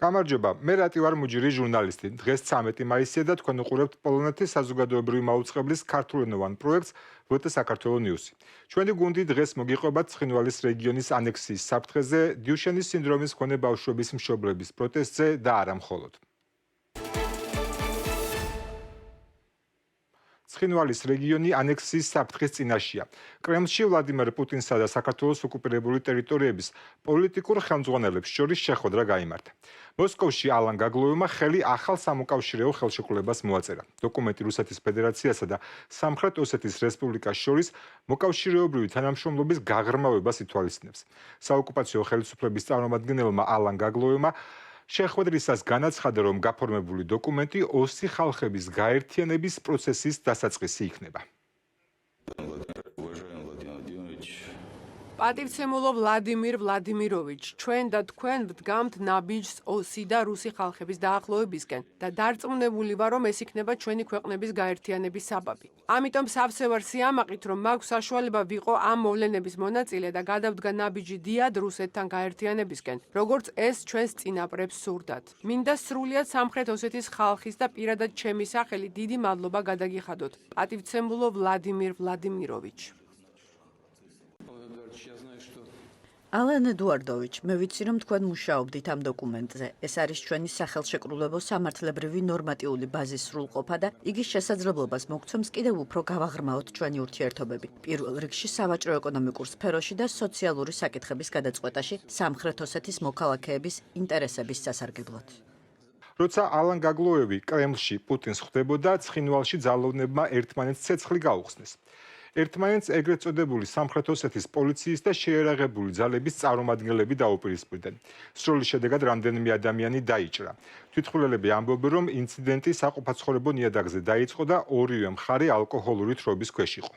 გამარჯობა, მე რატი ვარ მუჯირი ჟურნალისტი. დღეს 13 მაისია და თქვენ უყურებთ პოლონეთის საზოგადოებრივი მაუწყებლის ქართულენოვან პროექტს VT საქართველოს News. ჩვენი გუნდი დღეს მოგიყვება ცხინვალის რეგიონის ანექსიის საფრთხეზე, დიუშენის სინდრომის მქონე ბავშვების მშობლების პროტესტზე და არა მხოლოდ. ცხინვალის რეგიონი ანექსიის საფრთხის წინაშეა. კრემლში ვლადიმერ პუტინსა და საქართველოს ოკუპირებული ტერიტორიების პოლიტიკურ ხელმძღვანელებს შორის შეხვედრა გაიმართა. მოსკოვში ალან გაგლოევმა ხელი ახალ სამოკავშირეო ხელშეკრულებას მოაწერა. დოკუმენტი რუსეთის ფედერაციასა და სამხრეთ ოსეთის რესპუბლიკას შორის მოკავშირეობრივი თანამშრომლობის გაღრმავებას ითვალისწინებს. საოკუპაციო ხელისუფლების წარმომადგენელმა ალან გაგლოევმა შეხვედრისას განაცხადა, რომ გაფორმებული დოკუმენტი ოსი ხალხების გაერთიანების პროცესის დასაწყისი იქნება. პატივცემულო ვლადიმირ ვლადიმიროვიჩ, ჩვენ და თქვენ ვდგამთ ნაბიჯს ოსი და რუსი ხალხების დაახლოებისკენ და დარწმუნებული ვარ, რომ ეს იქნება ჩვენი ქვეყნების გაერთიანების საბაბი. ამიტომ სავსე ვარ სიამაყით, რომ მაქვს საშუალება ვიყო ამ მოვლენების მონაწილე და გადავდგა ნაბიჯი დიად რუსეთთან გაერთიანებისკენ, როგორც ეს ჩვენს წინაპრებს სურდათ. მინდა სრულიად სამხრეთ ოსეთის ხალხის და პირადად ჩემი სახელი დიდი მადლობა გადაგიხადოთ. პატივცემულო ვლადიმირ ვლადიმიროვიჩ. ალან ედუარდოვიჩ, მე ვიცი, რომ თქვენ მუშაობდით ამ დოკუმენტზე. ეს არის ჩვენი სახელშეკრულებო სამართლებრივი ნორმატიული ბაზის სრულყოფა და იგი შესაძლებლობას მოგცემს კიდევ უფრო გავაღრმაოთ ჩვენი ურთიერთობები. პირველ რიგში სავაჭრო ეკონომიკურ სფეროში და სოციალური საკითხების გადაწყვეტაში სამხრეთ ოსეთის მოქალაქეების ინტერესების სასარგებლოდ. როცა ალან გაგლოევი კრემლში პუტინს ხვდებოდა, ცხინვალში ძალოვნებმა ერთმანეთს ცეცხლი გაუხსნეს. ერთმანეთს ეგრეთ წოდებული სამხრეთ ოსეთის პოლიციის და შეიარაღებული ძალების წარმომადგენლები დაუპირისპირდნენ. სროლის შედეგად რამდენიმე ადამიანი დაიჭრა. თვითმხილველები ამბობენ, რომ ინციდენტი საყოფაცხოვრებო ნიადაგზე დაიწყო და ორივე მხარე ალკოჰოლური თრობის ქვეშ იყო.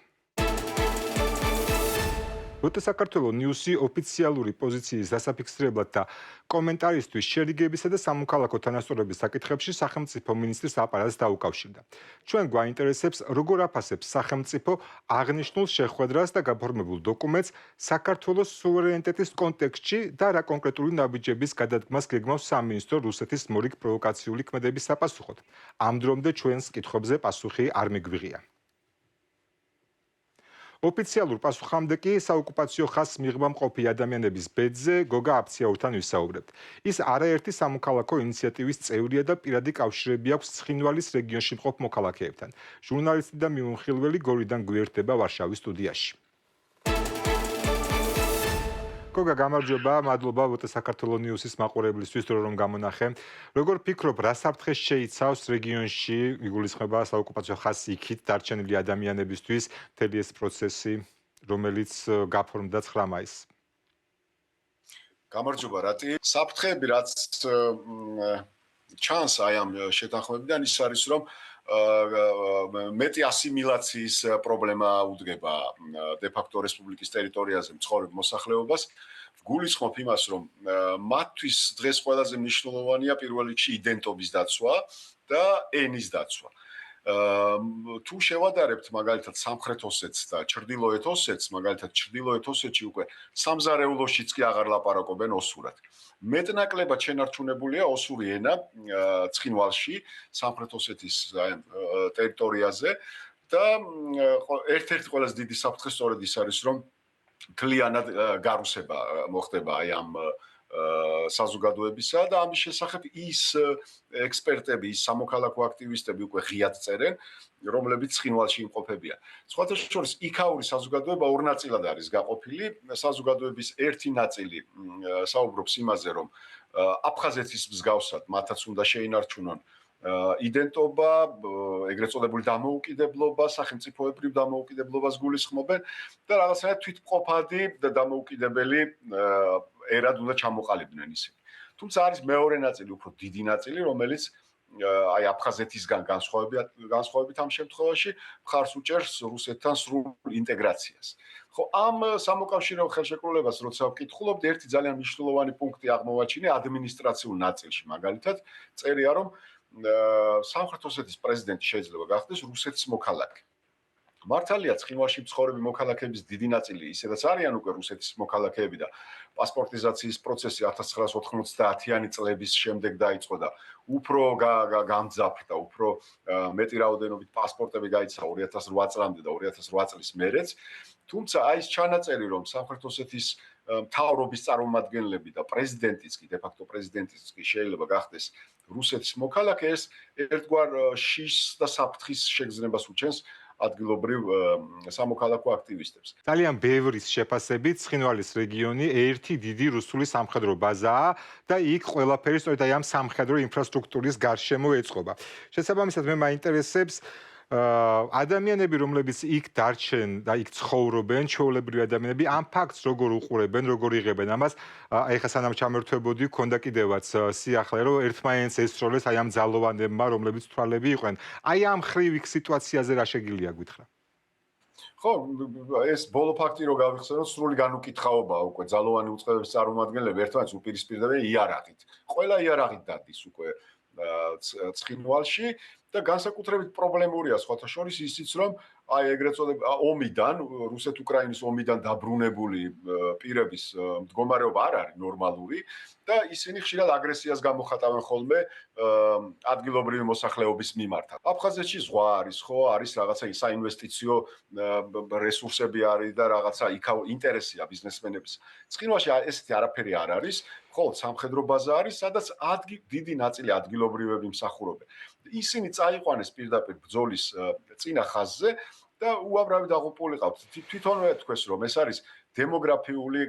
VT საქართველოს News-ი ოფიციალური პოზიციის დასაფიქსირებლად და კომენტარისთვის შერიგებისა და სამოქალაქო თანასწორობის საკითხებში სახელმწიფო მინისტრის აპარატს დაუკავშირდა. ჩვენ გვაინტერესებს, როგორ აფასებს სახელმწიფო აღნიშნულ შეხვედრას და გაფორმებულ დოკუმენტს საქართველოს სუვერენიტეტის კონტექსტში და რა კონკრეტული ნაბიჯების გადადგმას გეგმავს სამინისტრო რუსეთის მორიგ პროვოკაციული ქმედების საპასუხოდ. ამ დრომდე ჩვენს კითხვებზე პასუხი არ მიგვიღია. ოფიციალურ პასუხამდე კი საოკუპაციო ხაზს მიღმა მყოფი ადამიანების ბედზე გოგა აფციაურთან ვისაუბრებთ. ის არაერთი სამოქალაქო ინიციატივის წევრია და პირადი კავშირები აქვს ცხინვალის რეგიონში მყოფ მოქალაქეებთან. ჟურნალისტი და მიმოხილველი გორიდან გვერდება ვარშავის სტუდიაში. გოგა, გამარჯობა, მადლობა VT საქართველოს News-ის მაყურებლისთვის, რომ გამონახე. როგორ ფიქრობ, რა საფრთხეს შეიცავს რეგიონში, იგულისხმება საოკუპაციო ხაზს იქით დარჩენილი ადამიანებისთვის, მთელი ეს პროცესი, რომელიც გაფორმდა 9 მაისს? გამარჯობა, რატი? საფრთხეები, რაც ჩანს აი ამ შეთანხმებიდან, ის არის, რომ მეტი ასიმილაციის პრობლემა უდგება დე-ფაქტო რესპუბლიკის ტერიტორიაზე მცხოვრებ მოსახლეობას. გულისხმობ იმას, რომ მათთვის დღეს ყველაზე მნიშვნელოვანია პირველ რიგში იდენტობის დაცვა და ენის დაცვა. თუ შევადარებთ მაგალითად სამხრეთ ოსეთს და ჩრდილოეთ osets, მაგალითად ჩრდილოეთ ოსეთში უკვე სამზარეულოშიც კი აღარ ლაპარაკობენ ოსურად. მეტნაკლებად შენარჩუნებულია ოსური ენა ცხინვალში, სამხრეთ ოსეთის ტერიტორიაზე და ერთ-ერთი ყველაზე დიდი საფრთხე სწორედ ის არის, რომ მთლიანად გარუსება მოხდება აი ამ საზოგადოებისა და ამის შესახებ ის ექსპერტები, ის სამოქალაქო აქტივისტები უკვე ღიად წერენ, რომლებიც ცხინვალში იმყოფებიან. სხვათა შორის იქაური საზოგადოება ორ ნაწილად არის გაყოფილი. საზოგადოების ერთი ნაწილი საუბრობს იმაზე, რომ აფხაზეთის მსგავსად მათაც უნდა შეინარჩუნონ იდენტობა, ეგრეთ წოდებული დამოუკიდებლობა, სახელმწიფოებრივ დამოუკიდებლობას გულისხმობენ და რაღაცნაირად თვითმყოფადი და დამოუკიდებელი ერად უნდა ჩამოყალიბდნენ ისინი. თუმცა არის მეორე ნაწილი, უფრო დიდი ნაწილი, რომელიც აი აფხაზეთისგან განსხვავებით ამ შემთხვევაში მხარს უჭერს რუსეთთან სრულ ინტეგრაციას. ხო, ამ სამოკავშირეო ხელშეკრულებას როცა ვკითხულობთ, ერთი ძალიან მნიშვნელოვანი პუნქტი აღმოვაჩინე ადმინისტრაციულ ნაწილში, მაგალითად, წერია, რომ სამხრეთ ოსეთის პრეზიდენტი შეიძლება გახდეს რუსეთის მოქალაქე. მართალია ცხინვალში მცხოვრები მოქალაქეების დიდი ნაწილი ისედაც არიან უკვე რუსეთის მოქალაქეები და პასპორტიზაციის პროცესი 1990-იანი წლების შემდეგ დაიწყო და უფრო გამძაფრდა, უფრო მეტი რაოდენობით პასპორტები გაიცა 2008 წლამდე და 2008 წლის მერეც. თუმცა აი ეს ჩანაწერი, რომ სამხრეთ ოსეთის მთავრობის წარმომადგენლები და პრეზიდენტიც კი დე-ფაქტო პრეზიდენტიც კი შეიძლება გახდეს რუსეთის მოქალაქე, ეს ერთგვარ შიშს და საფრთხის შეგრძნებას უჩენს ადგილობრივ სამოქალაქო აქტივისტებს. ძალიან ბევრის შეფასებით ცხინვალის რეგიონი ერთი დიდი რუსული სამხედრო ბაზაა და იქ ყველაფერი სწორედ აი ამ სამხედრო ინფრასტრუქტურის გარშემო ეწყობა. შესაბამისად მე მაინტერესებს ადამიანები, რომლებიც იქ დარჩენ და იქ ცხოვრობენ, ჩვეულებრივი ადამიანები, ამ ფაქტს როგორ უყურებენ, როგორ იღებენ ამას. ეხლა სანამ ჩამერთვებოდი, ქონდა კიდევაც სიახლე, რომ ერთმანეთს ესროლეს აი ამ ძალოვანებმა, რომლებიც თვალები იყვნენ. აი ამ ხრივ იქ სიტუაციაზე რა შეგიძლია გითხრა? ხო, ეს ბოლო ფაქტი რო გავიხსენოთ, სრული განუკითხაობაა უკვე ძალოვანი უწყებების წარმომადგენლები ერთმანეთს უპირისპირდებიან იარაღით. ყველა იარაღით დადის უკვე ცხინვალში და განსაკუთრებით პრობლემურია სხვათა შორის ისიც, რომ აი ეგრეთ წოდებული ომიდან, რუსეთ-უკრაინის ომიდან დაბრუნებული პირების მდგომარეობა არ არის ნორმალური და ისინი ხშირად აგრესიას გამოხატავენ ხოლმე ადგილობრივი მოსახლეობის მიმართ. აფხაზეთში ზღვა არის, ხო, არის რაღაცა საინვესტიციო რესურსები არის და რაღაცა ინტერესია ბიზნესმენების. ცხინვალში ესეთი არაფერი არ არის, ხოლო სამხედრო ბაზა არის, სადაც დიდი ნაწილი ადგილობრივები მსახურობენ. ისინი წაიყვანეს პირდაპირ ბრძოლის წინა ხაზზე და უამრავი დაღუპული ყავთ. თვითონვე თქვეს, რომ ეს არის დემოგრაფიული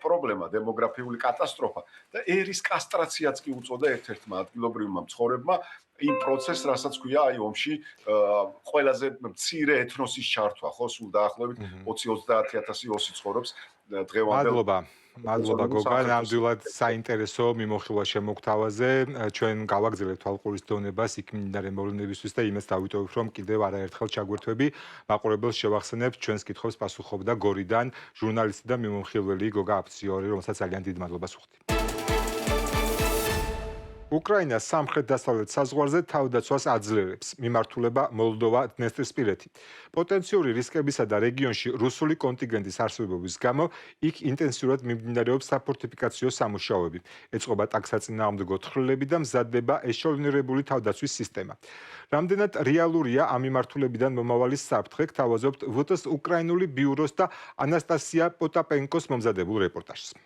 პრობლემა, დემოგრაფიული კატასტროფა და ერის კასტრაციაც კი უწოდა ერთ-ერთმა ადგილობრივმა მცხოვრებმა იმ პროცესს, რასაც ქვია აი ომში ყველაზე მცირე ეთნოსის ჩართვა, ხო, სულ დაახლოებით 20-30,000 ოსი ცხოვრობს დღევანდელ. მადლობა გოგა, ნამდვილად საინტერესო მიმოხილვა შემოგთავაზე. ჩვენ გავაგზავნებთ თვალყურის დონებას იქ მიმდინარე მოვლენებისთვის და იმას დავიტოვებთ, რომ კიდევ არაერთხელ ჩაგვერთვები. მაყურებელს შევახსენებთ, ჩვენს კითხვებს პასუხობდა გორიდან ჟურნალისტი და მიმოხილველი გოგა აფციორი, რომელსაც ძალიან დიდ მადლობას ვუხდი. უკრაინას სამხრეთ-დასავლეთ საზღვარზე თავდაცვას აძლიერებს მიმართულება მოლდოვა დნესტრისპირეთი. პოტენციური რისკებისა და რეგიონში რუსული კონტინგენტის არსებობის გამო იქ ინტენსიურად მიმდინარეობს საფორტიფიკაციო სამუშაოები. ეწყობა ტაქსაწინააღმდეგო თხრილები და მზადდება ეშელონირებული თავდაცვის სისტემა. რამდენად რეალურია ამ მიმართულებიდან მომავალი საფრთხე, გთავაზობთ ვტს უკრაინული ბიუროს და ანასტასია პოტაპენკოს მომზადებულ რეპორტაჟს.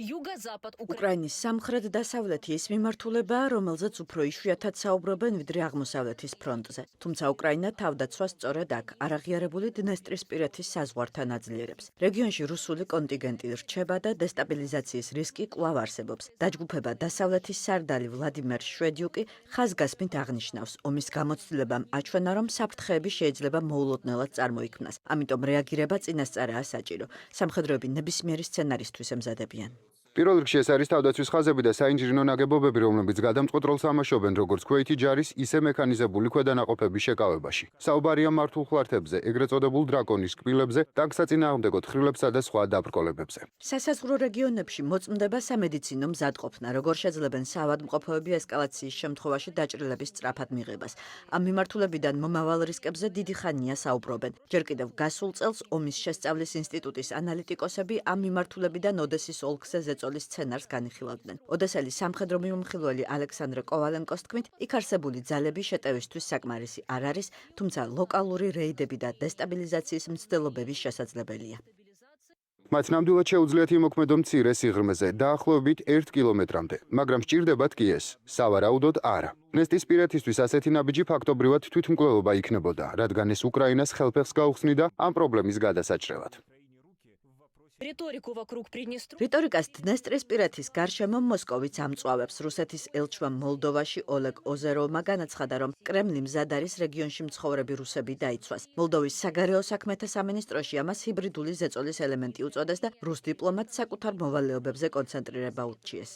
უკრაინის სამხრეთ-დასავლეთი ის მიმართულებაა, რომელზეც უფრო იშვიათად საუბრობენ ვიდრე აღმოსავლეთის ფრონტზე. თუმცა უკრაინა თავდაცვას სწორედ აქ, არაღიარებული დნესტრისპირეთის საზღვართან აძლიერებს. რეგიონში რუსული კონტინგენტი რჩება და დესტაბილიზაციის რისკი კვლავ არსებობს. დაჯგუფება დასავლეთის სარდალი ვლადიმერ შვედიუკი ხაზგასმით აღნიშნავს, ომის გამოცდილებამ აჩვენა, რომ საფრთხეები შეიძლება მოულოდნელად წარმოიქმნას. ამიტომ რეაგირება წინასწარაა საჭირო. სამხედროები ნებისმიერი სცენარისთვის ემზადებიან. პირველ რიგში ეს არის თავდაცვის ხაზები და საინჟინრო ნაგებობები, რომლებიც გადამწყვეტ ამაშობენ როგორც ქვეითი ჯარის, ისე მექანიზებული ქვედანაყოფების შეკავებაში. საუბარია მართულ ხლართებზე, ეგრეთ წოდებულ დრაკონის კბილებზე, ტანკსაწინააღმდეგო თხრილებსა და სხვა დაბრკოლებებზე. სასაზღვრო რეგიონებში მოწმდება სამედიცინო მზადყოფნა, როგორ შეძლებენ საავადმყოფოები ესკალაციის შემთხვევაში დაჭრილების სწრაფად მიღებას. ამ მიმართულებიდან მომავალ რისკებზე დიდი ხანია საუბრობენ. ჯერ კიდევ გასულ წელს ომის შესწავლის ინსტიტუტის ანალიტიკოსები ამ მიმართულებიდან ოდესის ოლქზე ზეწოლის სცენარს განიხილავდნენ. ოდესელი სამხედრო მიმოხილველი ალექსანდრე კოვალენკოს თქმით, იქ არსებული ძალები შეტევისთვის საკმარისი არ არის, თუმცა ლოკალური რეიდები და დესტაბილიზაციის მცდელობები შესაძლებელია. მათ ნამდვილად შეუძლიათ იმოქმედონ მცირე სიღრმეზე, დაახლოებით 1 კილომეტრამდე, მაგრამ სჭირდებათ კი ეს, სავარაუდოდ არა. დნესტრისპირეთისთვის ასეთი ნაბიჯი ფაქტობრივად თვითმკვლელობა იქნებოდა, რადგან ეს უკრაინას ხელფეხს გაუხსნიდა ამ პრობლემის გადასაჭრელად. რიტორიკას დნესტრისპირეთის გარშემო მოსკოვიც ამწვავებს. რუსეთის ელჩმა მოლდოვაში ოლეგ ოზეროვმა განაცხადა, რომ კრემლი მზად არის რეგიონში მცხოვრები რუსები დაიცვას. მოლდოვის საგარეო საქმეთა სამინისტროში ამას ჰიბრიდული ზეწოლის ელემენტი უწოდეს და რუს დიპლომატს საკუთარ მოვალეობებზე კონცენტრირება ურჩიეს.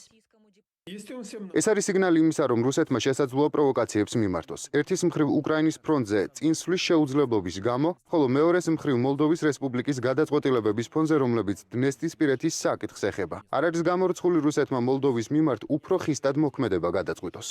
ეს არის სიგნალი იმისა, რომ რუსეთმა შესაძლოა პროვოკაციებს მიმართოს. ერთის მხრივ უკრაინის ფრონტზე წინსვლის შეუძლებლობის გამო, ხოლო მეორეს მხრივ მოლდოვის რესპუბლიკის გადაწყვეტილებების ფონზე, რომლებიც დნესტრისპირეთის საკითხს ეხება. არ არის გამორიცხული რუსეთმა მოლდოვის მიმართ უფრო ხისტად მოქმედება გადაწყვიტოს.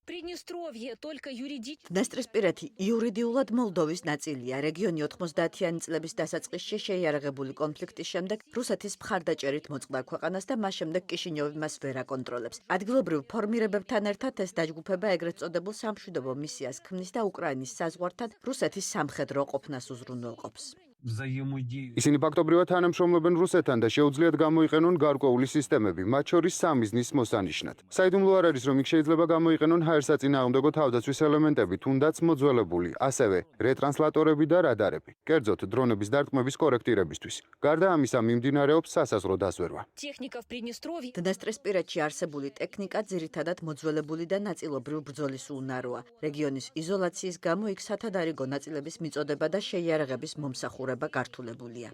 Приднестровье только юридически. დნესტრისპირეთი იურიდიულად მოლდოვის ნაწილია. რეგიონი 90-იანი წლების დასაწყისში შეიარაღებული კონფლიქტის შემდეგ რუსეთის მხარდაჭერით მოწყდა ქვეყანას და მას შემდეგ კიშინიოვი მას ვერ აკონტროლებს. ადგილობრივ ფორმირებებთან ერთად ეს დაჯგუფება ეგრეთ წოდებულ სამშვიდობო მისიას ქმნის და უკრაინის საზღვართან რუსეთის სამხედრო ყოფნას უზრუნველყოფს. ისინი ფაქტობრივად თანამშრომლობენ რუსეთთან და შეუძლიათ გამოიყენონ გარკვეული სისტემები, მათ შორის სამიზნის მოსანიშნად. საიდუმლო არ არის, რომ იქ შეიძლება გამოიყენონ ჰაერსაწინააღმდეგო თავდაცვის ელემენტები, თუნდაც მოძველებული, ასევე რეტრანსლატორები და რადარები, კერძოდ დრონების დარტყმების კორექტირებისთვის. გარდა ამისა, მიმდინარეობს სასაზღვრო დაზვერვა. Техника в Приднестровье. დნესტრისპირეთში არსებული ტექნიკა ძირითადად მოძველებული და ნაწილობრივ ბრძოლის უნაროა. რეგიონის იზოლაციის გამო იქ სათადარიგო ნაწილების მიწოდება და შეიარაღების მომსახურება გართულებულია.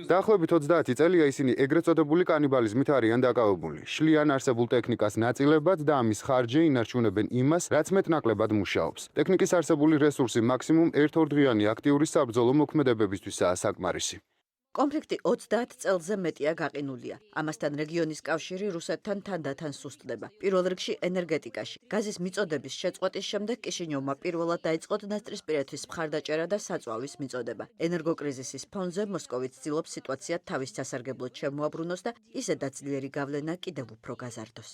დაახლოებით 30 წელია ისინი ეგრეთ წოდებული კანიბალიზმით არიან დაკავებული. შლიან არსებულ ტექნიკას ნაწილებად და ამის ხარჯი ინარჩუნებენ იმას, რაც მეტნაკლებად მუშაობს. ტექნიკის არსებული რესურსი მაქსიმუმ ერთ-ორდღიანი აქტიური საბრძოლო მოქმედებებისთვისაა საკმარისი. კონფლიქტი 30 წელზე მეტია გაყინულია. ამასთან რეგიონის კავშირი რუსეთთან თანდათან სუსტდება. პირველ რიგში ენერგეტიკაში. გაზის მიწოდების შეწყვეტის შემდეგ კიშინიოვმა პირველად დაიწყო დნესტრისპირეთის მხარდაჭერა და საწვავის მიწოდება. ენერგოკრიზისის ფონზე მოსკოვი ცდილობს სიტუაცია თავის სასარგებლოდ შემოაბრუნოს და ისედაც ძლიერი გავლენა კიდევ უფრო გაზარდოს.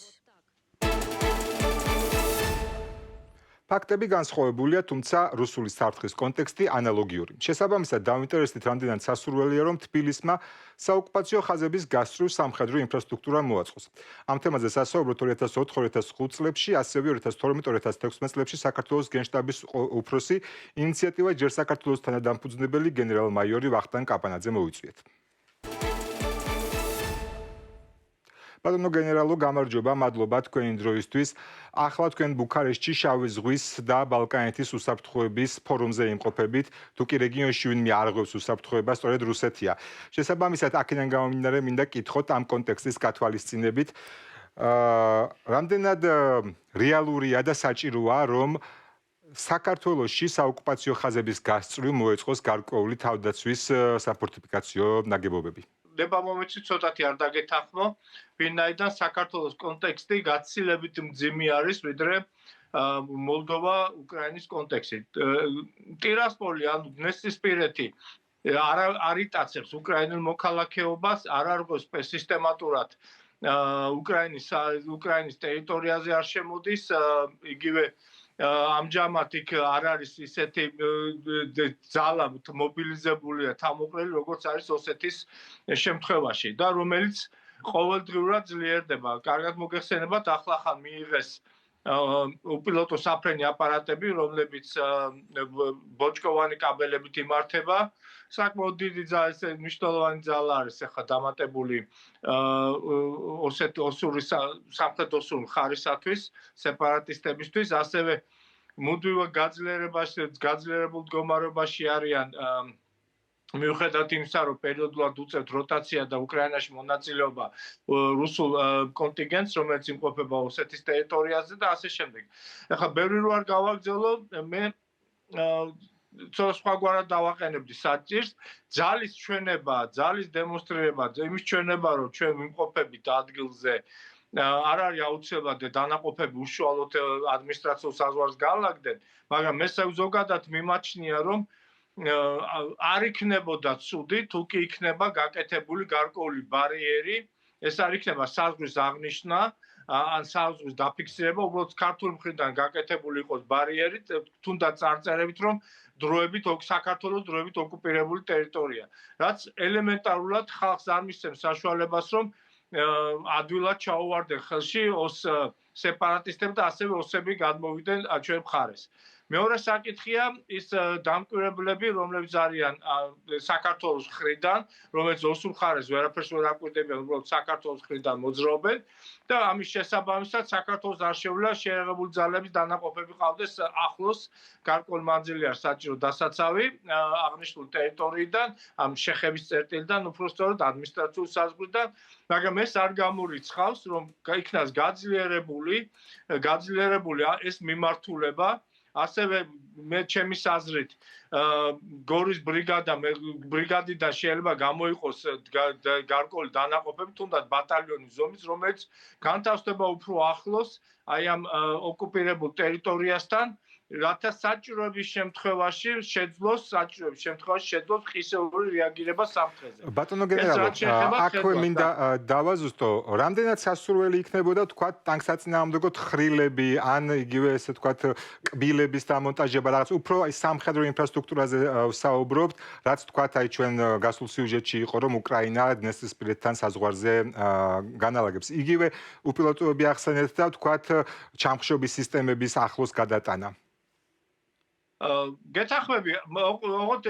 ფაქტები განსხვავებულია, თუმცა რუსული საფრთხის კონტექსტი ანალოგიური. შესაბამისად, დავინტერესდით რამდენად სასურველია, რომ თბილისმა საოკუპაციო ხაზების გასწვრივ სამხედრო ინფრასტრუქტურა მოაწყოს. ამ თემაზე სასაუბროთ 2004-2005 წლებში, ასევე 2012-2016 წლებში საქართველოს გენშტაბის უფროსი ინიციატივა ჯერ საქართველოს თანადამფუძნებელი გენერალ-მაიორი ვახტანგ კაპანაძე მოიწვიეთ. ბატონო გენერალო, გამარჯობა, მადლობა თქვენი დროისთვის. ახლა თქვენ ბუქარესტში შავი ზღვის და ბალკანეთის უსაფრთხოების ფორუმზე იმყოფებით. თუ კი რეგიონში ვინმე არ ღვევს უსაფრთხოებას, სწორედ რუსეთია. შესაბამისად, აქედან გამომდინარე, მინდა კითხოთ ამ კონტექსტის გათვალისწინებით. რამდენად რეალურია და საჭიროა, რომ საქართველოში საოკუპაციო ხაზების გასწვრივ მოეწყოს გარკვეული თავდაცვის საფორტიფიკაციო ნაგებობები? ნება მომეცი ცოტათი არ დაგეთანხმო, ვინაიდან საქართველოს კონტექსტი გაცილებით მძიმე არის, ვიდრე მოლდოვა უკრაინის კონტექსტი. ტირასპოლი ან დნესტრისპირეთი არ იტაცებს უკრაინულ მოქალაქეობას, არ არგოს სისტემატურად უკრაინის ტერიტორიაზე არ შემოდის, იგივე ამჯამად იქ არ არის ისეთი ძალა მობილიზებულია თავმოყრილი, როგორც არის ოსეთის შემთხვევაში და რომელიც ყოველდღიურად ძლიერდება. კარგად მოგეხსენებათ, ახლა მიიღეს უპილოტო საფრენი აპარატები, რომლებიც ბოჭკოვანი კაბელებით იმართება. საკმაოდ დიდი მნიშვნელოვანი ძალა არის ახლა დამატებული ოსეთის სამხრეთ ოსურ მხარისათვის, სეპარატისტებისთვის, ასევე მუდმივად გაძლიერებულ მდგომარეობაში არიან მიუხედავად იმისა, რომ პერიოდულად უწევთ როტაცია და უკრაინაში მონაწილეობა რუსულ კონტინგენტს, რომელიც იმყოფება ოსეთის ტერიტორიაზე და ასე შემდეგ. ახლა ბევრი რო არ გავაგრძელო, მე სხვაგვარად დავაყენებდი საჭირს, ძალის ჩვენება, ძალის დემონსტრირება, იმის ჩვენება, რომ ჩვენ ვიმყოფებით ადგილზე, არ არის აუცილებლად დანაყოფები უშუალოდ ადმინისტრაციულ საზღვარს განლაგდნენ, მაგრამ მე ზოგადად მიმაჩნია, რომ არ იქნებოდა ცუდი, თუ კი იქნება გაკეთებული გარკვეული ბარიერი, ეს არ იქნება საზღვრის აღნიშვნა, ან საზღვრის დაფიქსირება, უბრალოდ ქართული მხრიდან გაკეთებული იყოს ბარიერი, თუნდაც წარწერებით, რომ საქართველოს დროებით ოკუპირებული ტერიტორია, რაც ელემენტარულად ხალხს არ მისცემს საშუალებას, რომ ადვილად ჩაუვარდნენ ხელში სეპარატისტები და ასევე ოსები გადმოვიდნენ ჩვენ მხარეს. მეორე საკითხია ის დამკვირვებლები, რომლებიც არიან საქართველოს მხრიდან, რომელიც ოსურ მხარეს ვერაფერს ვერ აკვირდებიან, უბრალოდ საქართველოს მხრიდან მოძრაობენ და ამის შესაბამისად საქართველოს არ შეუძლია შეიარაღებული ძალების დანაყოფები ყავდეს ახლოს, გარკვეული მანძილი არის საჭირო დასაცავი აღნიშნული ტერიტორიიდან, ამ შეხების წერტილიდან, უბრალოდ ადმინისტრაციულ საზღვრიდან, მაგრამ ეს არ გამორიცხავს, რომ იქნას გაძლიერებული ეს მიმართულება ასევე მე ჩემის აზრით გორის ბრიგადიდან შეიძლება გამოიყოს გარკვეული დანაყოფები, თუნდაც ბატალიონის ზომის, რომელიც განთავსდება უფრო ახლოს აი ამ ოკუპირებულ ტერიტორიასთან, რათა საჭიროების შემთხვევაში შეძლოს ღირსეული რეაგირება საფრთხეზე. ბატონო გენერალო, აქვე მინდა დავაზუსტო, რამდენად სასურველი იქნებოდა თქვათ ტანკსაწინააღმდეგო თხრილები, ან იგივე ესე თქვათ კბილების დამონტაჟება, რაღაც უფრო აი სამხედრო ინფრასტრუქტურაზე საუბრობთ, რაც თქვათ აი ჩვენ გასულ სიუჟეტში იყო, რომ უკრაინა დნესტრისპირეთთან საზღვარზე განალაგებს. იგივე უპილოტოები ახსენეთ და თქვათ ჩამხშობის სისტემების ახლოს გადატანა. გეთახმები, ოღონდ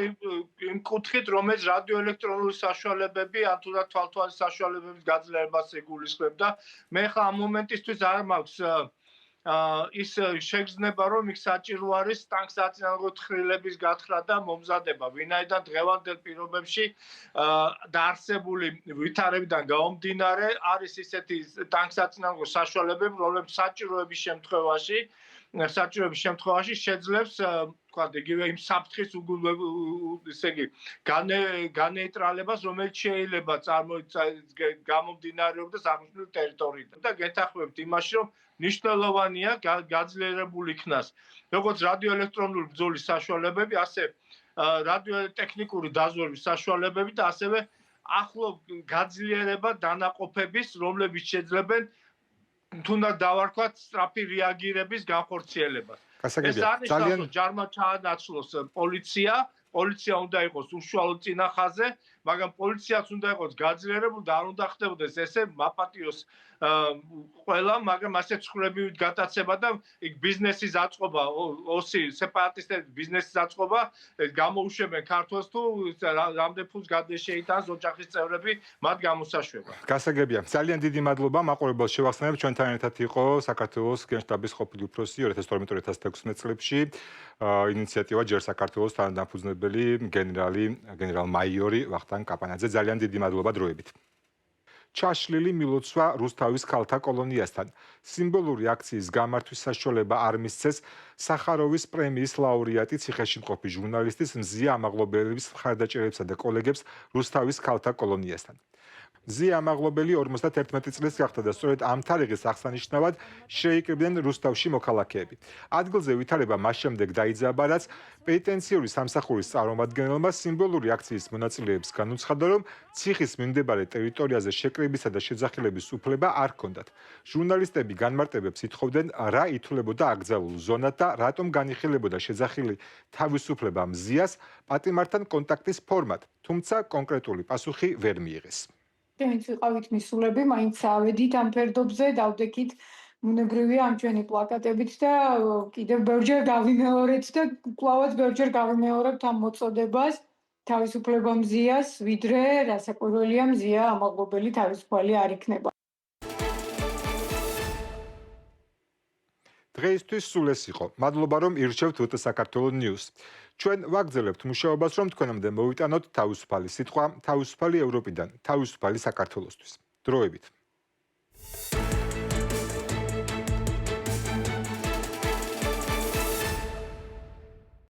იმ კუთხით, რომელიც რადიოელექტრონული საშუალებები, ან თუნდაც თვალთვალის საშუალებების გაძლიერებას იგულისხმებდა, მე ხა ამ მომენტისთვის არ მაქვს ის შეგრძნება, რომ იქ საჭირო არის ტანკსაწინააღმდეგო თხრილების გათხრა და მომზადება, ვინაიდან დღევანდელ პირობებში დაარსებული ვითარებიდან გამომდინარე არის ისეთი ტანკსაწინააღმდეგო საშუალებები, რომლებიც საჭიროების შემთხვევაში შეძლებს თქვა იგივე იმ საფრთხის ესე იგი განეიტრალებას, რომელიც შეიძლება გამომდინარეობდეს აღნიშნული ტერიტორიიდან. და გეთახმებთ იმაში, რომ მნიშვნელოვანია გაძლიერებული იქნას როგორც რადიოელექტრონული ბრძოლის საშუალებები, ასე რადიოტექნიკური დაზვერვის საშუალებები და ასევე ახლო გაძლიერება დანაყოფების, რომლებიც შეძლებენ თუნდაც დავარქვათ სწრაფი რეაგირების განხორციელებას. ეს არნიშნავს, რომ ჯარმა ჩაანაცვლოს პოლიცია უნდა იყოს უშუალო წინახაზე, მაგრამ პოლიციაც უნდა იყოს გაძლიერებული და არ უნდა ხდებოდეს ესე მაპატიოს ყველა, მაგრამ ასე ცხრებივით გატაცება და იქ ბიზნესის აწყობა, სეპარატისტების ბიზნესის აწყობა გამოუშვებენ ქართველს თუ რამდენ ფულს გადაშეიტანს ოჯახის წევრები მათ გამოსაშვება. გასაგებია. ძალიან დიდი მადლობა მაყურებელს შევახსენებ, ჩვენთან ერთად იყო საქართველოს გენშტაბის ყოფილი უფროსი 2012-2016 წლებში ინიციატივა ჯერ საქართველოს თანადამფუძნებელი გენერალ-მაიორი ვახტანგ კაპანაძე. ძალიან დიდი მადლობა დროებით. ჩაშლილი მილოცვა რუსთავის ქალთა კოლონიასთან. სიმბოლური აქციის გამართვის საშუალება არ მისცეს სახაროვის პრემიის ლაურეატი ციხეში მყოფი ჟურნალისტის მზია ამაღლობელის მხარდაჭერებსა და კოლეგებს რუსთავის ქალთა კოლონიასთან. მზია ამაღლობელი 51 წლის გახდა და სწორედ ამ თარიღის აღსანიშნავად შეიკრიბნენ რუსთავში მოქალაქეები. ადგილზე ვითარება მას შემდეგ დაიძაბა, რაც პეტენციური სამსახურის წარმომადგენელმა სიმბოლური აქციის მონაწილეებს განუცხადა, რომ ციხის მიმდებარე ტერიტორიაზე შეკრებისა და შეძახილების უფლება არ ჰქონდათ. ჟურნალისტები განმარტებებს ითხოვდნენ, რა ითვლებოდა აკრძალულ ზონად და რატომ განიხილებოდა შეძახილი თავისუფლება მზიას პატიმართან კონტაქტის ფორმად, თუმცა კონკრეტული პასუხი ვერ მიიღეს. ჩვენც ვიყავით მისულები, მაინც ავედით ამ ფერდობზე, დავდექით ბუნებრივია ამ ჩვენი პლაკატებით და კიდევ ბევრჯერ გავიმეორეთ და კვლავაც ბევრჯერ გავიმეორებთ ამ მოწოდებას თავისუფლება მზიას, ვიდრე რასაკვირველია მზია ამაღლობელი თავისუფალი არ იქნება. დღეისთვის სულ ეს იყო. მადლობა რომ ირჩევთ უტ საქართველოს ნიუს. ჩვენ ვაგრძელებთ მუშაობას, რომ თქვენამდე მოვიტანოთ თავისუფალი სიტყვა, თავისუფალი ევროპიდან, თავისუფალი საქართველოსთვის. დროებით.